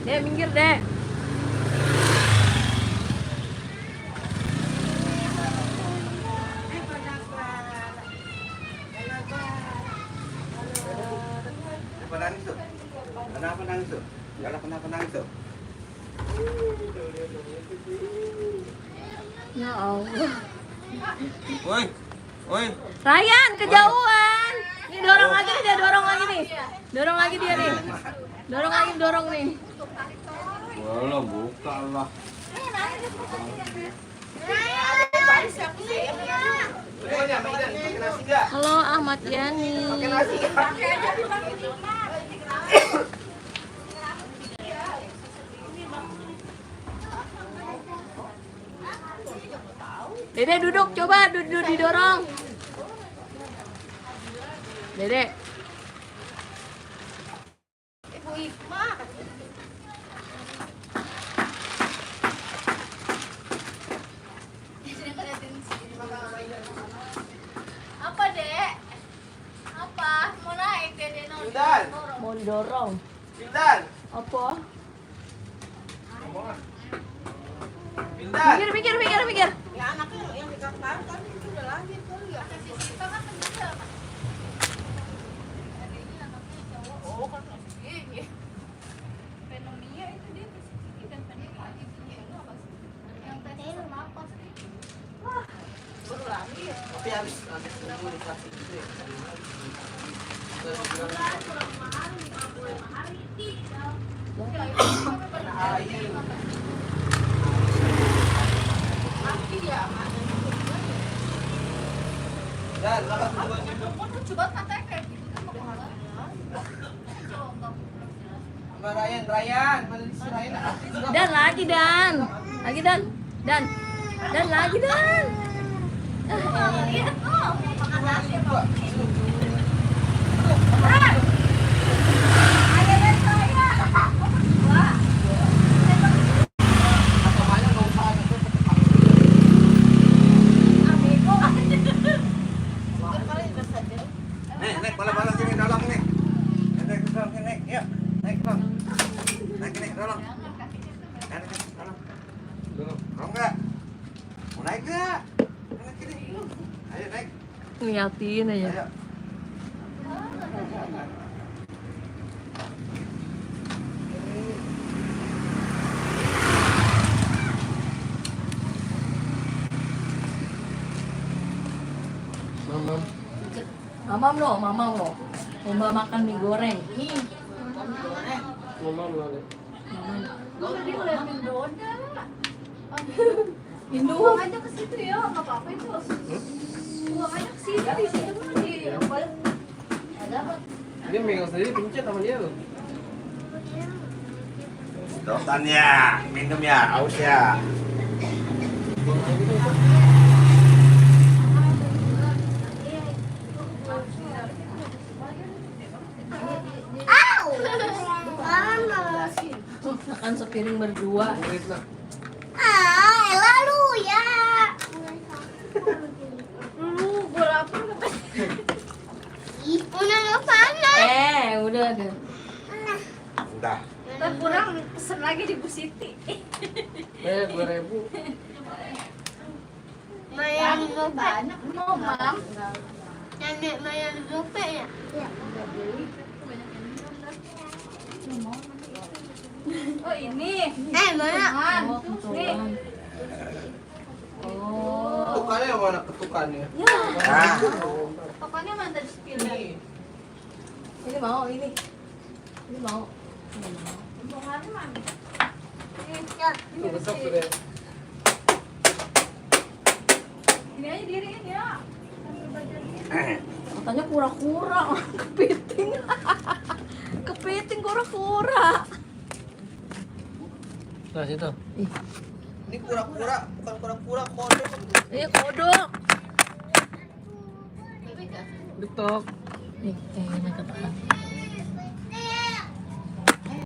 Dek, minggir, Dek. Kenapa nangis tuh? Kenapa nangis tuh? Kenapa nangis tuh? Ya Allah. Woi, woi. Ryan, kejauhan. Nih dorong lagi nih, dia dorong lagi nih. Dorong lagi dia nih. Dorong lagi, dorong nih. Walah, buka lah. Halo Ahmad Yani. Dede duduk, coba duduk didorong. Dede. Ibu Hikmah. Apa, Dek? Apa? Mau naik, Dede? Intan. Mau didorong. Intan. Apa? Intan. Mikir. Ya anaknya yang dikatakan kan itu udah lahir kali ya. Kita kan kecil. Oh kan ini. Fenomia itu dia persisiti dan fenomia ibunya itu apa sih? Yang tesnya sama apa sih? Wah, baru lahir. Tapi habis nunggu dikasih gitu ya. Bulan kurang 5 hari, 55 hari. Laki ya, Dan, coba katanya kayak gitu kan mau sama Ryan, pada si Ryan. Dan lagi Dan. Lagi Dan. Dan lagi Dan. lihat tuh, makan nasi kok. Naik, bola sini dolong nih. Naik, naik, yuk. Naik, bang. Naik, dolong. Naik, dolong. Mau nggak? Mau naik nggak? Naik sini. Ayo naik. Ngeliatin aja. Ayo. Mamam lo. Lomba makan mie goreng. Mamam lo. Gue tadi ngeliatin Dona. Indo. Buang aja ke situ ya, nggak apa-apa itu. Buang aja ke situ, di situ mah di ada apa? Dia megang sendiri, pencet sama dia loh. Sedotan ya, minum ya, haus ya. Makan sepiring berdua. Lalu ya. Gue lapar udah nggak panas. Udah deh. Udah. Ntar kurang pesen lagi di Bu Siti. 2.000. Mayang banyak mau mam. Nenek mayang gope ya. Oh ini. Mana? Oh, ketuaan. Oh. Ketukannya yang mana ketukannya? Ah. Pokoknya mana sepilih. Ini mau. Ini mau. Bongkarnya mana? Itu besok tuh deh. Ini aja diriin ya. Katanya kura-kura. Kepiting. Kepiting kura-kura. Nah situ. Ih, Ini kura-kura, bukan kura-kura, kodok. kodok. Getok. Nih, enak katakan.